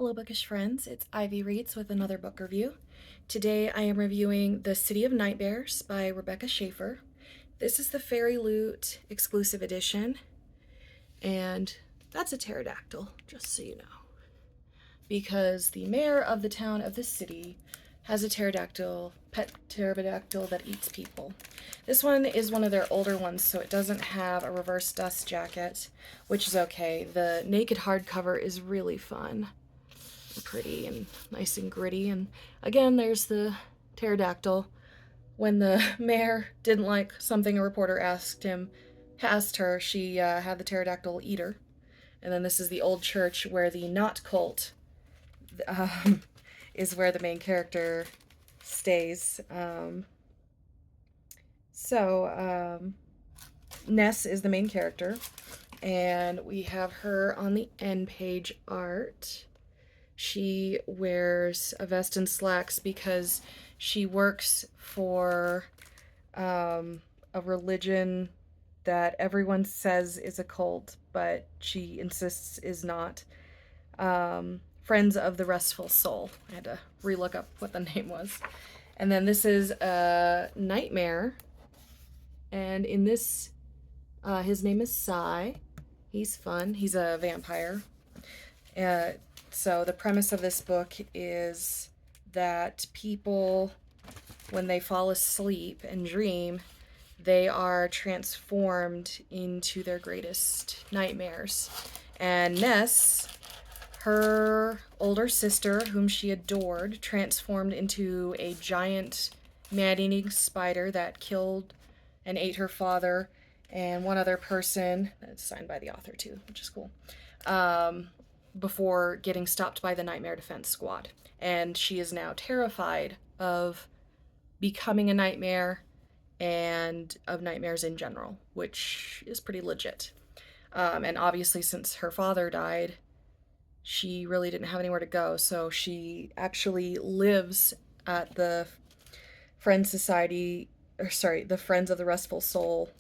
Hello bookish friends, it's Ivy Reads with another book review. Today I am reviewing The City of Nightmares by Rebecca Schaeffer. This is the Fairy Loot exclusive edition, and that's a pterodactyl, just so you know. Because the mayor of the town of the city has a pterodactyl, pet pterodactyl that eats people. This one is one of their older ones, so it doesn't have a reverse dust jacket, which is okay. The naked hardcover is really fun. Pretty and nice and gritty. And again, there's the pterodactyl. When the mayor didn't like something a reporter asked her, she had the pterodactyl eat her. And then this is the old church where the Knot cult is where the main character stays. Ness is the main character, and we have her on the end page art. She wears a vest and slacks because she works for a religion that everyone says is a cult, but she insists is not. Friends of the Restful Soul. I had to relook up what the name was. And then this is a nightmare. And in this, his name is Psy. He's fun. He's a vampire. So the premise of this book is that people, when they fall asleep and dream, they are transformed into their greatest nightmares. And Ness, her older sister, whom she adored, transformed into a giant man-eating spider that killed and ate her father and one other person. That's signed by the author too, which is cool. Before getting stopped by the Nightmare Defense Squad. And she is now terrified of becoming a nightmare and of nightmares in general, which is pretty legit. And obviously, since her father died, she really didn't have anywhere to go, so she actually lives at the Friends Society, or sorry, the Friends of the Restful Soul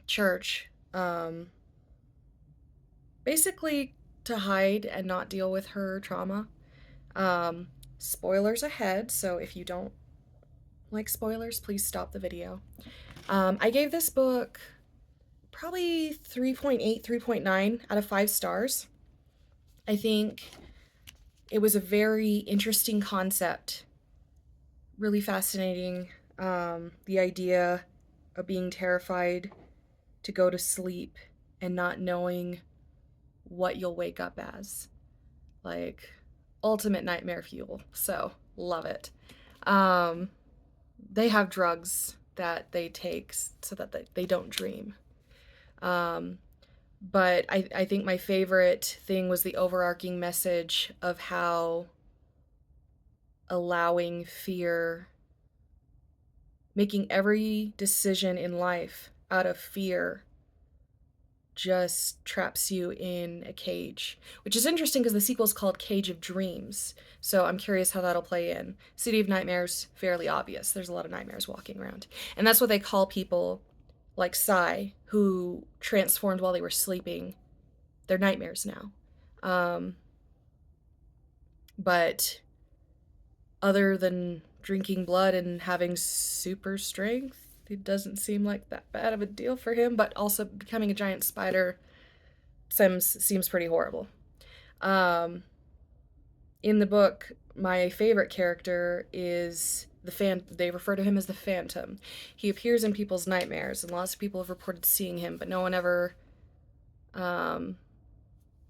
church, basically to hide and not deal with her trauma. Spoilers ahead, so if you don't like spoilers, please stop the video. I gave this book probably 3.8, 3.9 out of 5 stars. I think it was a very interesting concept, really fascinating. The idea of being terrified to go to sleep and not knowing what you'll wake up as. Like, ultimate nightmare fuel. So, love it. They have drugs that they take so that they don't dream. But I think my favorite thing was the overarching message of how allowing fear, making every decision in life out of fear, just traps you in a cage, which is interesting because the sequel is called Cage of Dreams, so I'm curious how that'll play in. City of Nightmares, fairly obvious. There's a lot of nightmares walking around. And that's what they call people like Psy, who transformed while they were sleeping. They're nightmares now. But other than drinking blood and having super strength, it doesn't seem like that bad of a deal for him, but also becoming a giant spider seems pretty horrible. In the book, my favorite character is they refer to him as the Phantom. He appears in people's nightmares, and lots of people have reported seeing him, but no one ever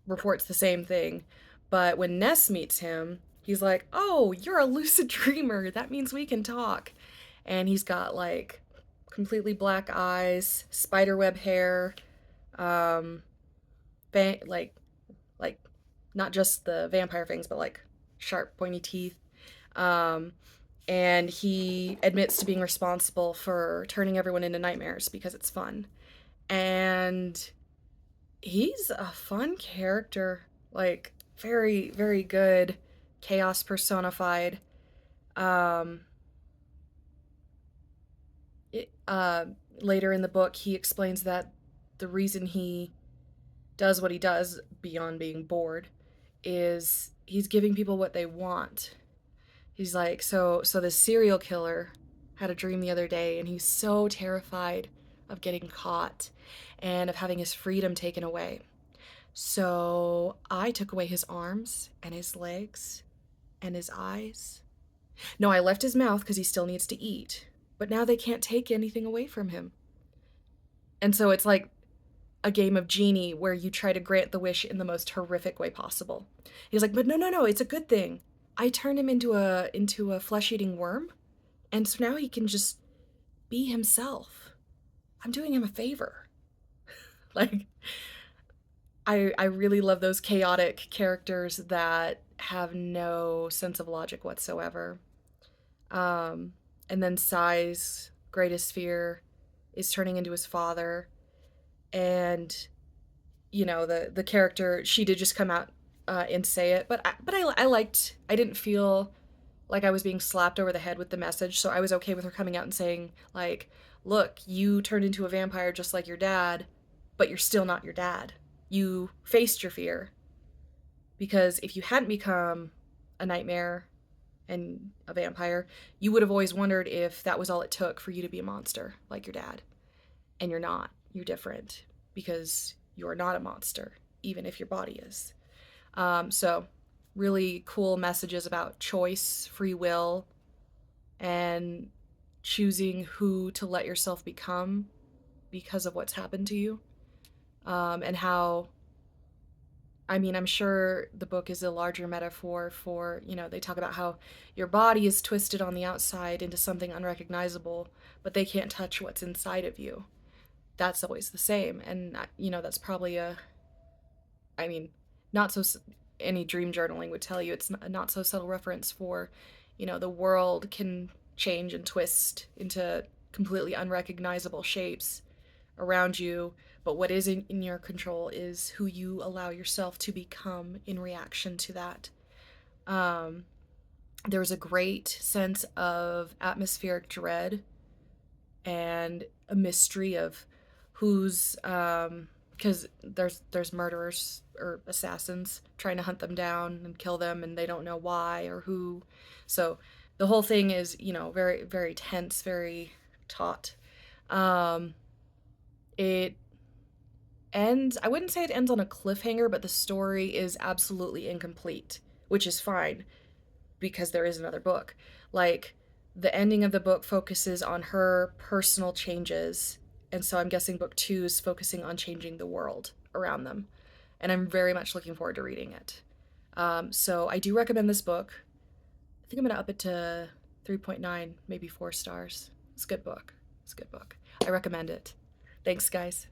reports the same thing. But when Ness meets him, he's like, "Oh, you're a lucid dreamer. That means we can talk." And he's got like completely black eyes, spiderweb hair, like not just the vampire fangs, but like sharp, pointy teeth. And he admits to being responsible for turning everyone into nightmares because it's fun. And he's a fun character, like very, very good, chaos personified. Later in the book, he explains that the reason he does what he does, beyond being bored, is he's giving people what they want. He's like, so this serial killer had a dream the other day, and he's so terrified of getting caught and of having his freedom taken away. So I took away his arms and his legs and his eyes. No, I left his mouth because he still needs to eat. But now they can't take anything away from him. And so it's like a game of genie where you try to grant the wish in the most horrific way possible. He's like, but no, it's a good thing. I turned him into a flesh-eating worm, and so now he can just be himself. I'm doing him a favor. Like, I really love those chaotic characters that have no sense of logic whatsoever. Um, and then Sai's greatest fear is turning into his father, and the character, she did just come out and say it, but I liked. I didn't feel like I was being slapped over the head with the message, so I was okay with her coming out and saying, like, look, you turned into a vampire just like your dad, but you're still not your dad. You faced your fear, because if you hadn't become a nightmare and a vampire, you would have always wondered if that was all it took for you to be a monster like your dad. And you're not. You're different because you're not a monster, even if your body is. So, really cool messages about choice, free will, and choosing who to let yourself become because of what's happened to you. And how, I mean, I'm sure the book is a larger metaphor for, they talk about how your body is twisted on the outside into something unrecognizable, but they can't touch what's inside of you. That's always the same. And, that's probably I mean, not so, any dream journaling would tell you it's not so subtle reference for, the world can change and twist into completely unrecognizable shapes around you, but what is in your control is who you allow yourself to become in reaction to that. Um, there was a great sense of atmospheric dread and a mystery of who's because there's murderers or assassins trying to hunt them down and kill them, and they don't know why or who. So the whole thing is, very very tense, very taut. um it ends, I wouldn't say it ends on a cliffhanger, but the story is absolutely incomplete, which is fine because there is another book. Like, the ending of the book focuses on her personal changes, and so I'm guessing book 2 is focusing on changing the world around them. And I'm very much looking forward to reading it. So I do recommend this book. I think I'm gonna up it to 3.9, maybe 4 stars. It's a good book. It's a good book. I recommend it. Thanks, guys.